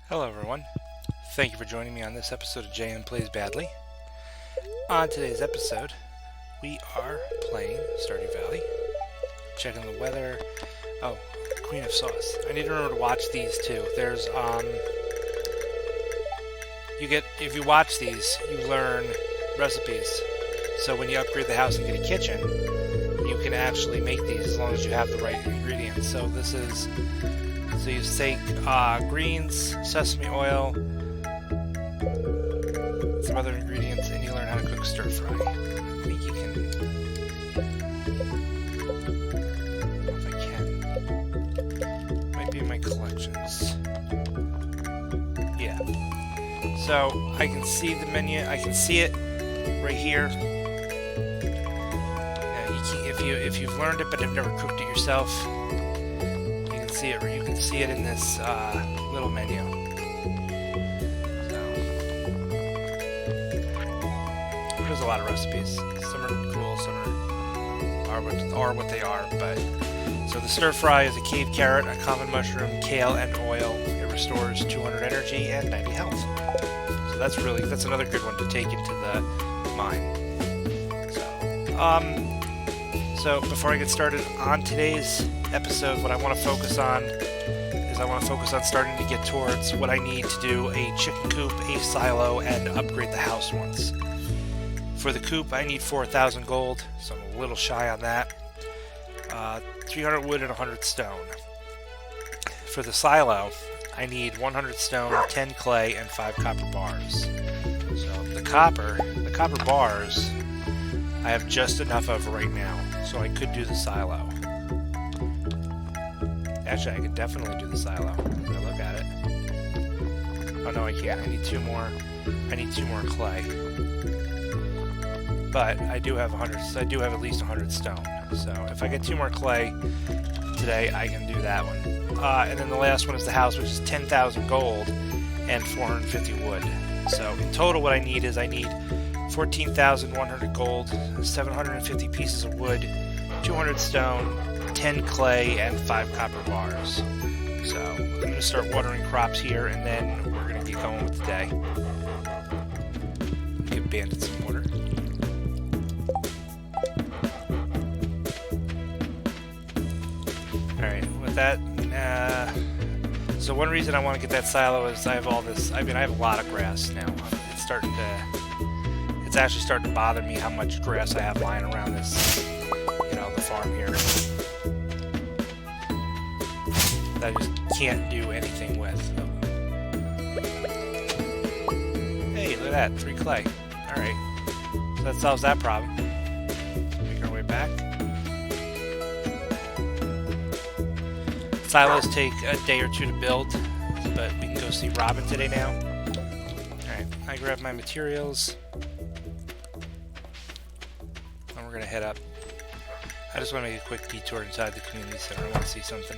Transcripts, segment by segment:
Hello everyone. Thank you for joining me on this episode of JM Plays Badly. On today's episode, we are playing Stardew Valley, checking the weather. Oh, Queen of Sauce. I need to remember to watch these too. There's if you watch these, you learn recipes. So when you upgrade the house and get a kitchen, you can actually make these as long as you have the right ingredients. So you take greens, sesame oil, some other ingredients, and you learn how to cook stir fry. I think you can. I don't know if I can. Might be in my collections. Yeah. So I can see the menu. I can see it right here. If you've learned it but have never cooked it yourself, you can see it in this little menu. So there's a lot of recipes. Some are cool, some are what they are. But so the stir fry is a cave carrot, a common mushroom, kale, and oil. It restores 200 energy and 90 health. So that's another good one to take into the mine. So before I get started on today's episode, what I want to focus on is starting to get towards what I need to do: a chicken coop, a silo, and upgrade the house once. For the coop, I need 4,000 gold, so I'm a little shy on that. 300 wood and 100 stone. For the silo, I need 100 stone, 10 clay, and 5 copper bars. So the copper bars, I have just enough of right now, so I could do the silo. Actually, I could definitely do the silo. I'm gonna look at it. Oh no, I can't. I need two more clay. But I do have at least 100 stone. So if I get 2 more clay today, I can do that one. And then the last one is the house, which is 10,000 gold and 450 wood. So in total, what I need 14,100 gold, 750 pieces of wood, 200 stone, 10 clay, and 5 copper bars. So I'm going to start watering crops here, and then we're going to get going with the day. Give Bandit some water. Alright, with that, so one reason I want to get that silo is I have a lot of grass now. It's actually starting to bother me how much grass I have lying around this, the farm here, that I just can't do anything with. Hey, look at that, 3 clay. Alright, so that solves that problem. Make our way back. Silos take a day or 2 to build, but we can go see Robin today now. Alright, I grab my materials. And we're going to head up. I just want to make a quick detour inside the community center. I want to see something.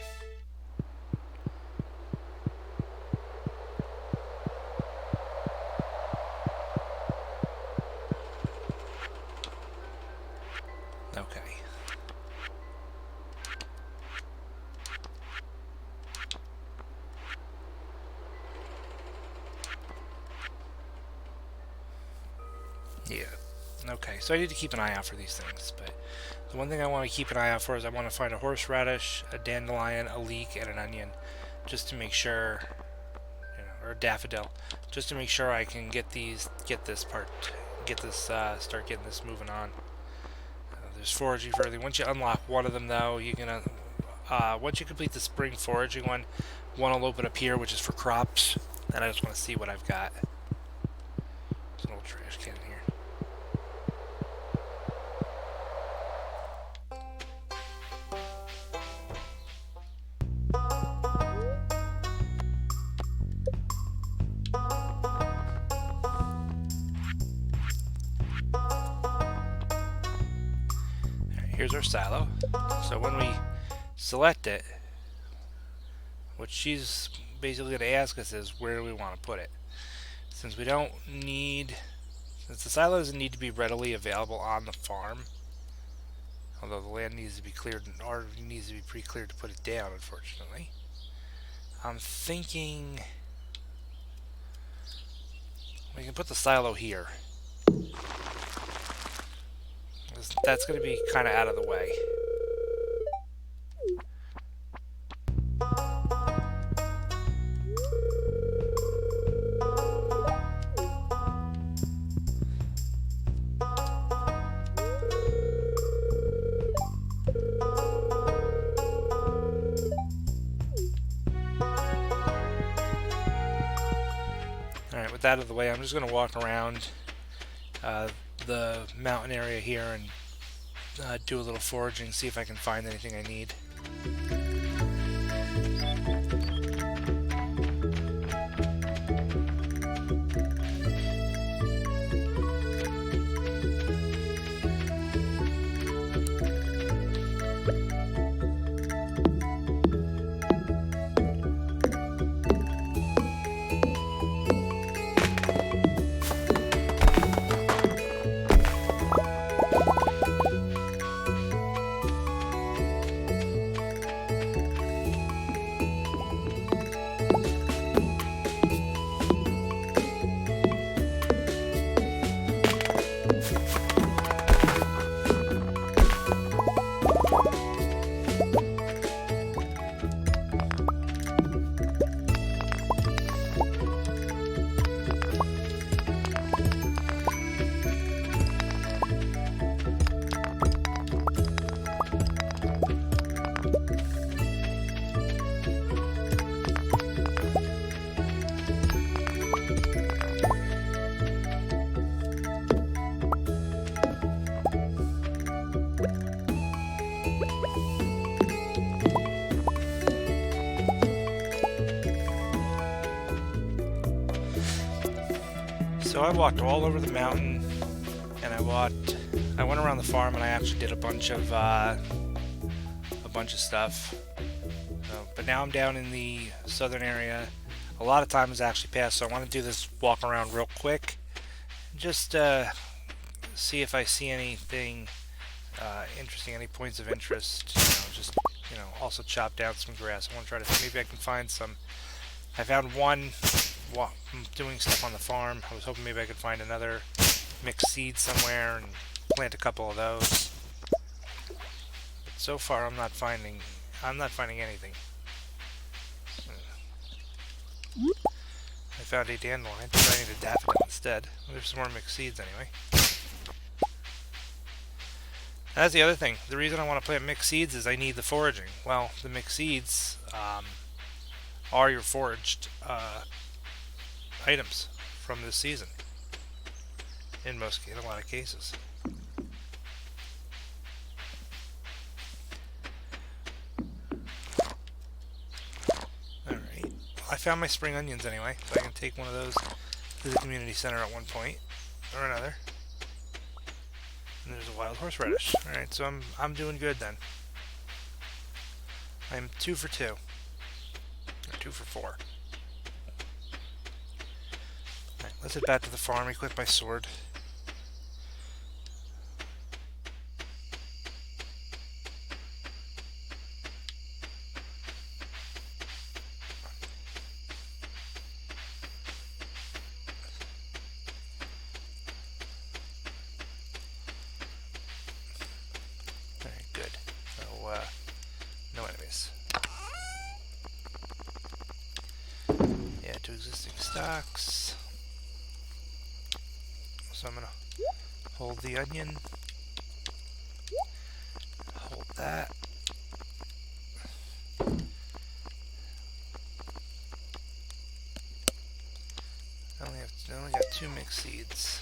Okay. Yeah. Okay, so I need to keep an eye out for these things, but the one thing I want to keep an eye out for is I want to find a horseradish, a dandelion, a leek, and an onion, just to make sure, or a daffodil, just to make sure I can start getting this moving on. There's foraging for everything. Once you unlock one of them, though, once you complete the spring foraging one will open up here, which is for crops, and I just want to see what I've got. There's an old trash can in here. Here's our silo. So when we select it, what she's basically going to ask us is, where do we want to put it? Since the silo doesn't need to be readily available on the farm, although the land needs to be cleared, or needs to be pre-cleared to put it down, unfortunately. I'm thinking We can put the silo here. That's going to be kind of out of the way. Alright, with that out of the way, I'm just going to walk around the mountain area here and do a little foraging, see if I can find anything I need. So I walked all over the mountain, and I went around the farm, and I actually did a bunch of stuff. But now I'm down in the southern area. A lot of time has actually passed, so I want to do this walk around real quick, just see if I see anything interesting, any points of interest. Just also chop down some grass. I want to try to maybe I can find some. I found one. I'm doing stuff on the farm. I was hoping maybe I could find another mixed seed somewhere and plant a couple of those. But so far, I'm not finding anything. I found a dandelion, but I need a daffodil instead. There's some more mixed seeds anyway. That's the other thing. The reason I want to plant mixed seeds is I need the foraging. Well, the mixed seeds are your foraged items from this season. In a lot of cases. Alright. I found my spring onions anyway, so I can take one of those to the community center at one point or another. And there's a wild horseradish. Alright, so I'm doing good then. I'm 2 for 2. Or 2 for 4. Alright, let's head back to the farm, equip my sword. Alright, good. So, no enemies. Add to existing stocks. So I'm going to hold the onion, hold that. I only got 2 mixed seeds.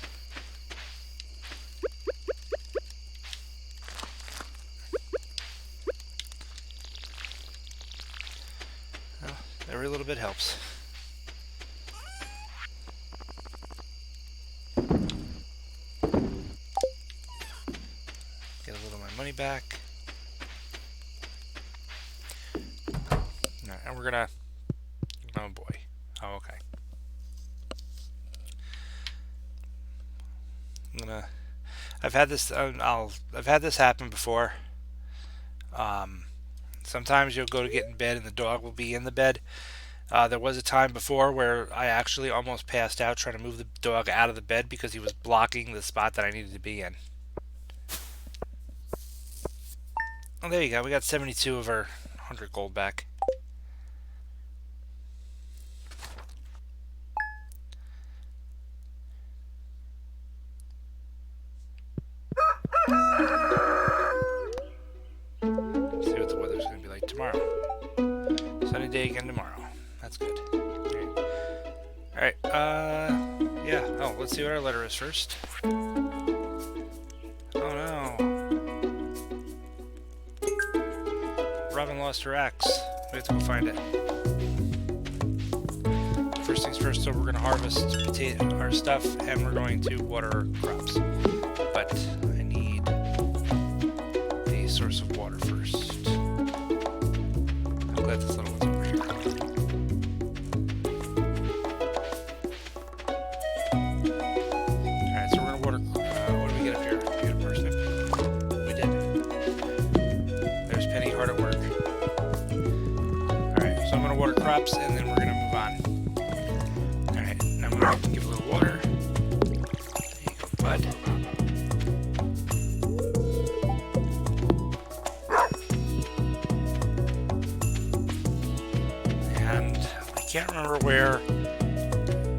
Well, every little bit helps. Money back. Alright, and we're gonna. Oh boy. Oh, okay. I've had this. I've had this happen before. Sometimes you'll go to get in bed and the dog will be in the bed, There was a time before where I actually almost passed out trying to move the dog out of the bed because he was blocking the spot that I needed to be in. Oh, there you go. We got 72 of our 100 gold back. See what the weather's going to be like tomorrow. Sunny day again tomorrow. That's good. Alright, yeah. Oh, let's see what our letter is first. Oh no. Robin lost her axe. We have to go find it. First things first, so we're going to harvest our stuff and we're going to water our crops. But I need a source of water first. I'm glad this little one's over here. Alright, so we're going to water... what do we get up here? We get a parsnip? We did. There's Penny hard at work. Alright, so I'm going to water crops and then we're going to move on. Alright, now I'm going to give a little water. There you go, bud. And I can't remember where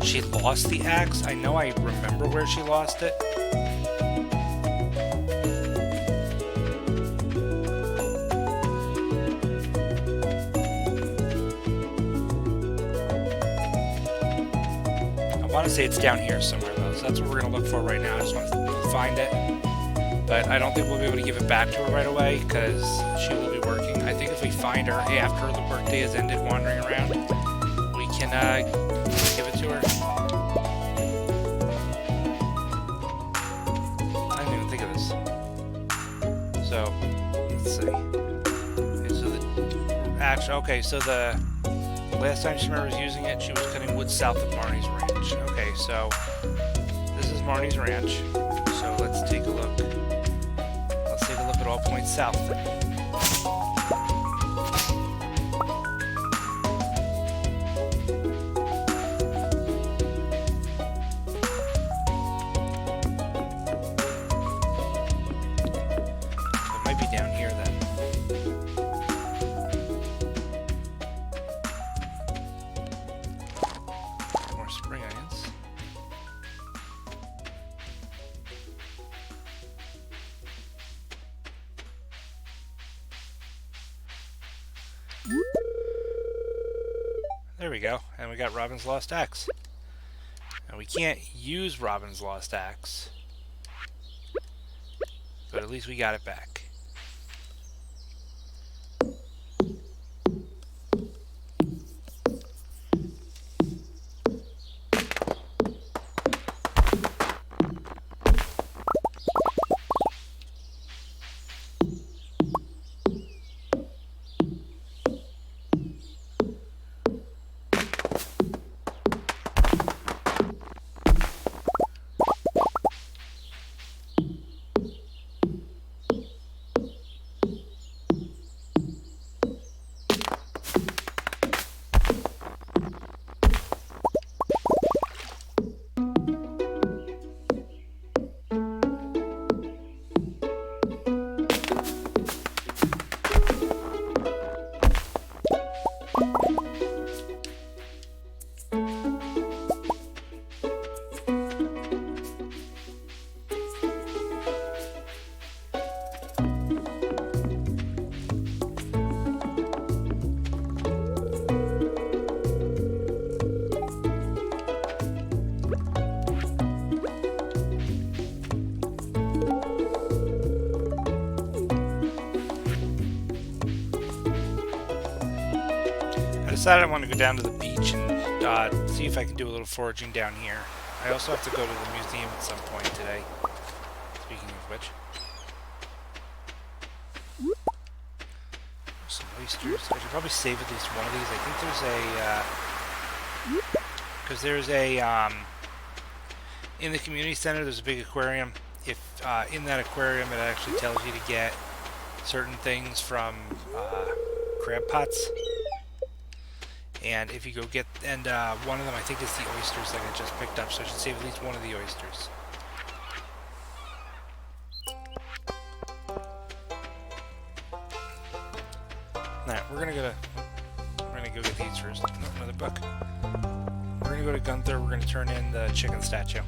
she lost the axe. I know I remember where she lost it. I want to say it's down here somewhere though, so that's what we're going to look for right now. I just want to find it. But I don't think we'll be able to give it back to her right away because she will be working. I think if we find her after the workday has ended wandering around, we can give it to her. I didn't even think of this. So, let's see. Okay, so the last time she remembers using it, she was cutting wood south of Marnie's ranch. Okay, so this is Marnie's ranch. So let's take a look. Let's take a look at all points south. So it might be down here then. More spring onions. There we go, and we got Robin's lost axe. And we can't use Robin's lost axe, but at least we got it back. Decided I want to go down to the beach and see if I can do a little foraging down here. I also have to go to the museum at some point today. Speaking of which. Some oysters. I should probably save at least one of these. I think there's a... because there's a... in the community center, there's a big aquarium. If in that aquarium, it actually tells you to get certain things from crab pots. And if you go get, and one of them I think is the oysters that I just picked up, so I should save at least one of the oysters. Alright, we're gonna go get these first. Oh, another book. We're gonna go to Gunther, we're gonna turn in the chicken statue.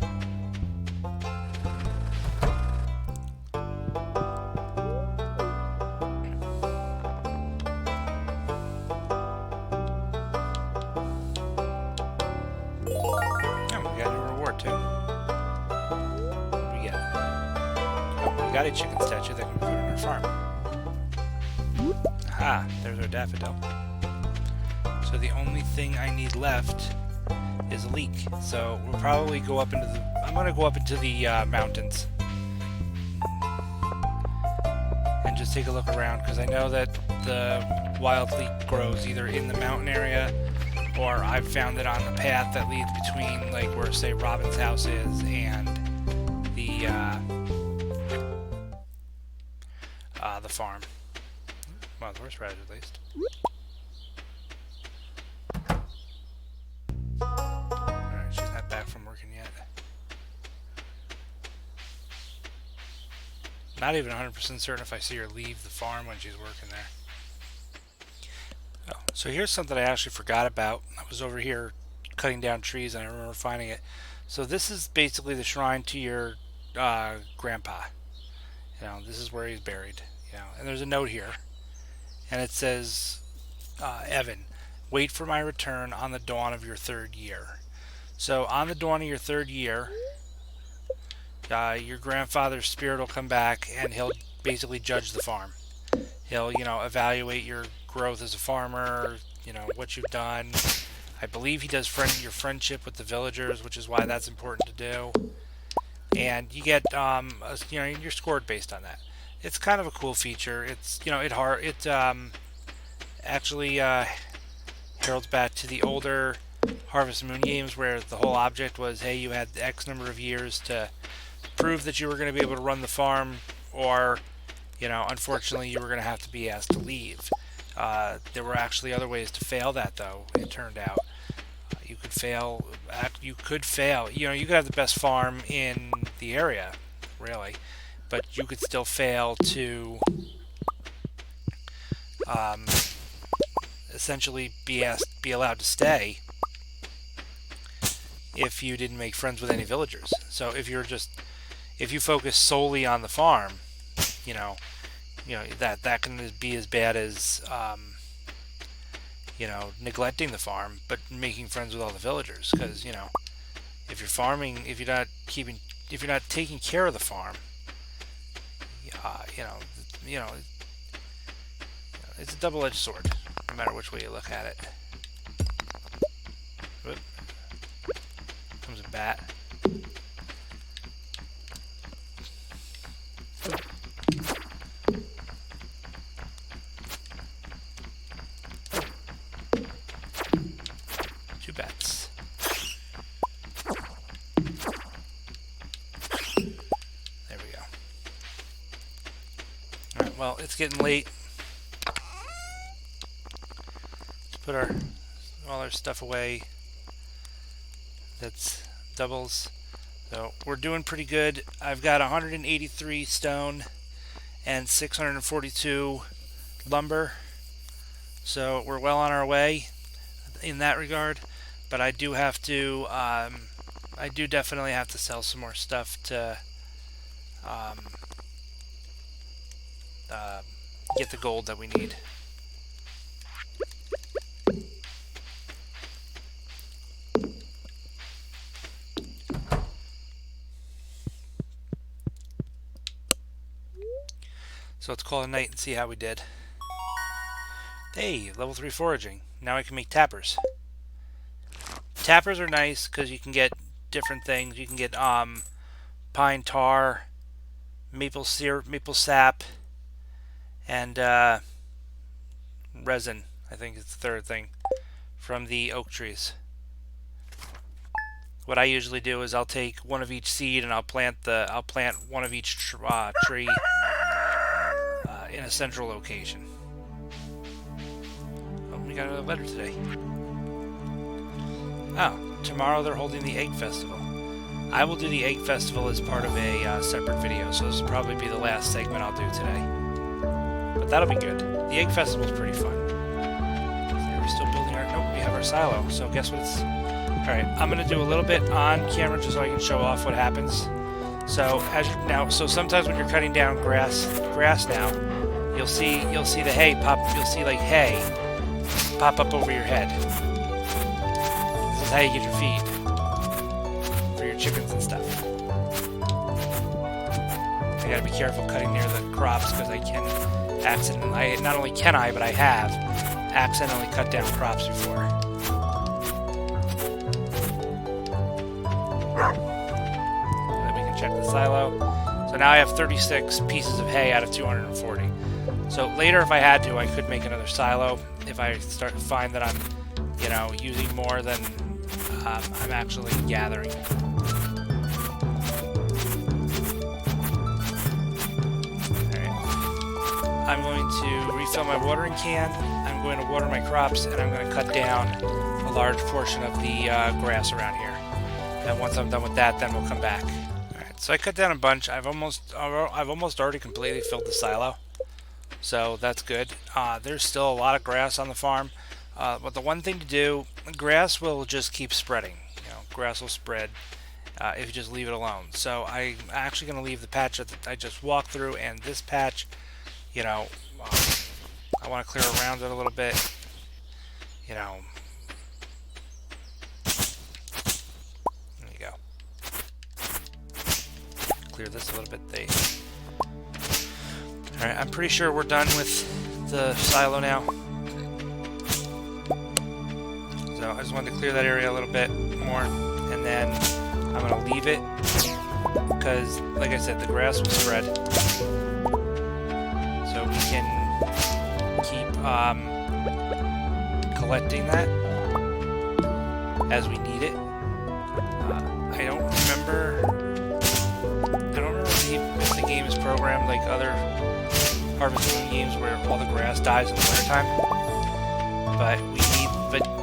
Got a chicken statue that can be put in our farm. Aha, there's our daffodil. So the only thing I need left is a leek. So we'll probably go up into the... I'm going to go up into the mountains. And just take a look around, because I know that the wild leek grows either in the mountain area, or I've found it on the path that leads between, like, where, say, Robin's house is and the farm. Well, the horseradish at least. Alright, she's not back from working yet. Not even 100% certain if I see her leave the farm when she's working there. Oh, so here's something I actually forgot about. I was over here cutting down trees and I remember finding it. So this is basically the shrine to your grandpa. You know, this is where he's buried. You know, and there's a note here, and it says, Evan, wait for my return on the dawn of your 3rd year. So on the dawn of your 3rd year, your grandfather's spirit will come back, and he'll basically judge the farm. He'll, you know, evaluate your growth as a farmer, you know, what you've done. I believe he does your friendship with the villagers, which is why that's important to do. And you get, you know, you're scored based on that. It's kind of a cool feature. It's, you know, it actually heralds back to the older Harvest Moon games where the whole object was, hey, you had X number of years to prove that you were going to be able to run the farm, or, you know, unfortunately you were going to have to be asked to leave. There were actually other ways to fail that, though, it turned out. You could fail, you know, you could have the best farm in the area, really, but you could still fail to essentially be allowed to stay if you didn't make friends with any villagers. So if you focus solely on the farm, you know that can be as bad as you know, neglecting the farm but making friends with all the villagers, because, you know, if you're farming, if you're not taking care of the farm, you know, it's a double-edged sword, no matter which way you look at it. Whoop. Comes a bat. Two bats. There we go. Alright, well, it's getting late. Let's put all our stuff away. That's doubles. So we're doing pretty good. I've got 183 stone and 642 lumber. So we're well on our way in that regard. But I do have to, I do definitely have to sell some more stuff to get the gold that we need. So let's call it a night and see how we did. Hey, level 3 foraging. Now I can make tappers. Tappers are nice because you can get different things. You can get pine tar, maple syrup, maple sap, and resin. I think it's the third thing from the oak trees. What I usually do is I'll take one of each seed and I'll plant one of each tree in a central location. Oh, we got another letter today. Oh, tomorrow they're holding the Egg Festival. I will do the Egg Festival as part of a separate video, so this will probably be the last segment I'll do today. But that'll be good. The Egg Festival is pretty fun. We're still building our... Nope, we have our silo, so guess what it's... Alright, I'm going to do a little bit on camera just so I can show off what happens. So, so sometimes when you're cutting down grass now, you'll see the hay pop, you'll see like hay pop up over your head. This is how you get your feed for your chickens and stuff. I gotta be careful cutting near the crops because I can not only can I, but I have accidentally cut down crops before. Then we can check the silo. So now I have 36 pieces of hay out of 240. So later, if I had to, I could make another silo if I find that I'm, using more than I'm actually gathering. I'm going to refill my watering can, I'm going to water my crops, and I'm going to cut down a large portion of the grass around here. And once I'm done with that, then we'll come back. Alright, so I cut down a bunch. I've almost already completely filled the silo, so that's good. There's still a lot of grass on the farm, but the one thing to do, grass will just keep spreading. Grass will spread if you just leave it alone. So I'm actually going to leave the patch that I just walked through, and this patch, I want to clear around it a little bit. There you go. Clear this a little bit. Alright, I'm pretty sure we're done with the silo now. So I just wanted to clear that area a little bit more, and then I'm going to leave it because, like I said, the grass will spread. So we can keep collecting that as we need it. I don't remember if the game is programmed like other harvesting games where all the grass dies in the wintertime. But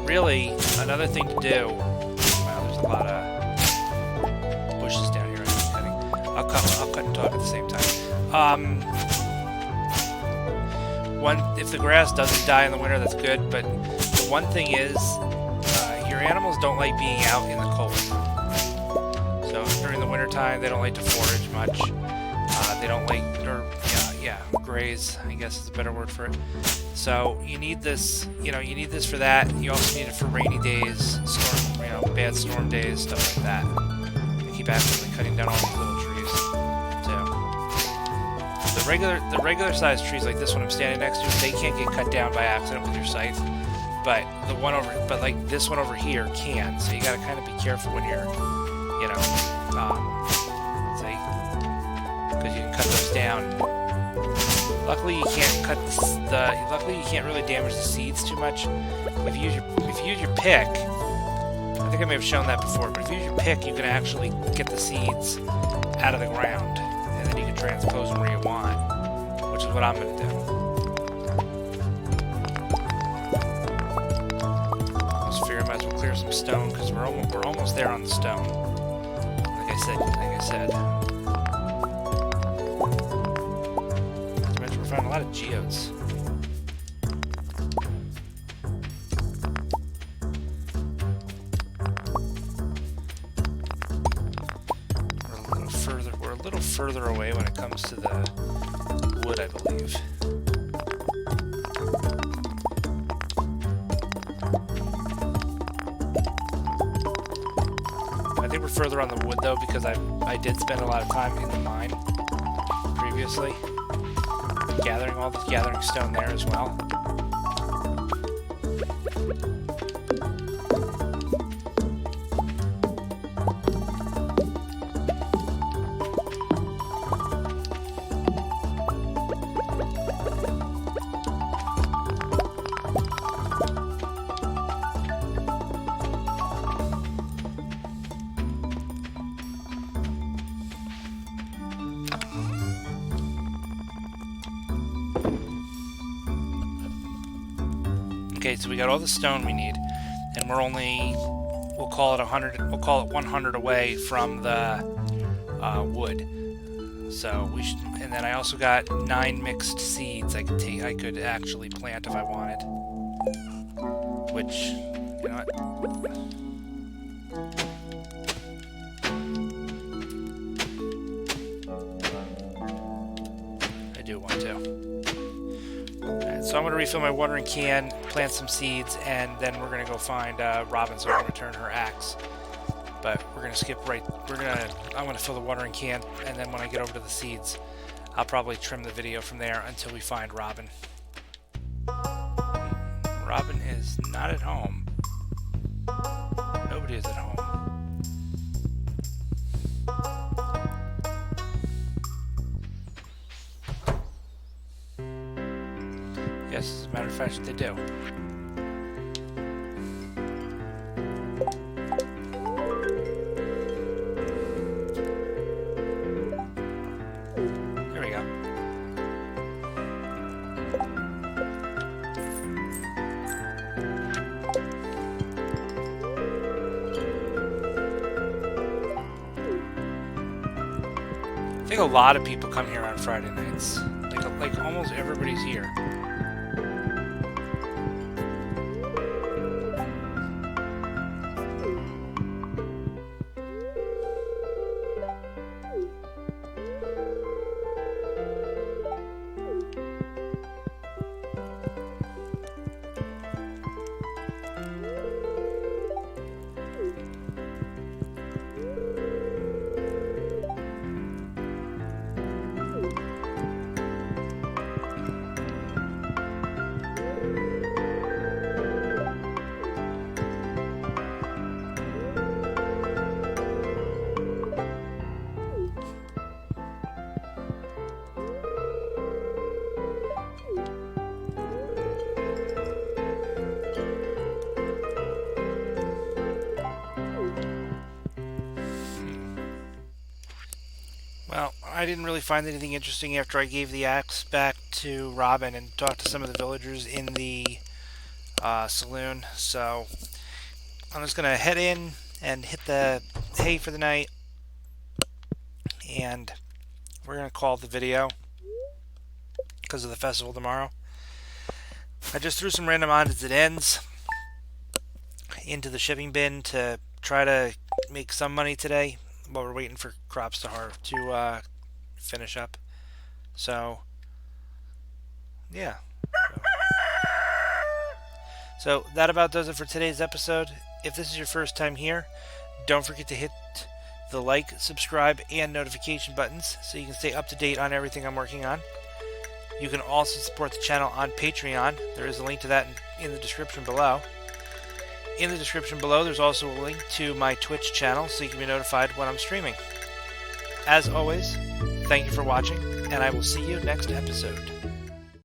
really, another thing to do... Wow, there's a lot of bushes down here I'm cutting. I'll cut and talk at the same time. If the grass doesn't die in the winter, that's good, but the one thing is, your animals don't like being out in the cold. So during the winter time, they don't like to forage much. They don't like, graze, I guess is a better word for it. So you need this, you need this for that. You also need it for rainy days, bad storm days, stuff like that. You keep actively cutting down all these little trees, too. The regular sized trees like this one I'm standing next to, they can't get cut down by accident with your scythe. But like this one over here can. So you gotta kind of be careful when you're, because you can cut those down. Luckily, you can't luckily, you can't really damage the seeds too much. If you use your pick, I think I may have shown that before, but if you use your pick, you can actually get the seeds out of the ground, and then you can transpose them where you want, which is what I'm going to do. Almost figure I might as well clear some stone because we're almost there on the stone. Like I said. We're finding a lot of geodes. We're a little further away when it comes to the wood, I believe. I think we're further on the wood though because I did spend a lot of time in the mine previously. Gathering stone there as well. Okay, so we got all the stone we need, and we'll call it 100. We'll call it 100 away from the wood. So we should. And then I also got 9 mixed seeds I could take. I could actually plant if I wanted. Which, you know what? I do want to. Alright, so I'm going to refill my watering can, plant some seeds, and then we're going to go find Robin so I can return her axe. But we're going to skip right... I'm going to fill the watering can, and then when I get over to the seeds, I'll probably trim the video from there until we find Robin. Robin is not at home. Nobody is at home. Yes, as a matter of fact, they do. There we go. I think a lot of people come here on Friday nights. Like almost everybody's here. Well, I didn't really find anything interesting after I gave the axe back to Robin and talked to some of the villagers in the saloon, so I'm just going to head in and hit the hay for the night, and we're going to call the video because of the festival tomorrow. I just threw some random odds as it ends into the shipping bin to try to make some money today while we're waiting for crops to finish up. So yeah, so that about does it for today's episode. If this is your first time here, don't forget to hit the like, subscribe, and notification buttons so you can stay up to date on everything I'm working on. You can also support the channel on Patreon. There is a link to that in the description below. In the description below, there's also a link to my Twitch channel so you can be notified when I'm streaming. As always, thank you for watching, and I will see you next episode.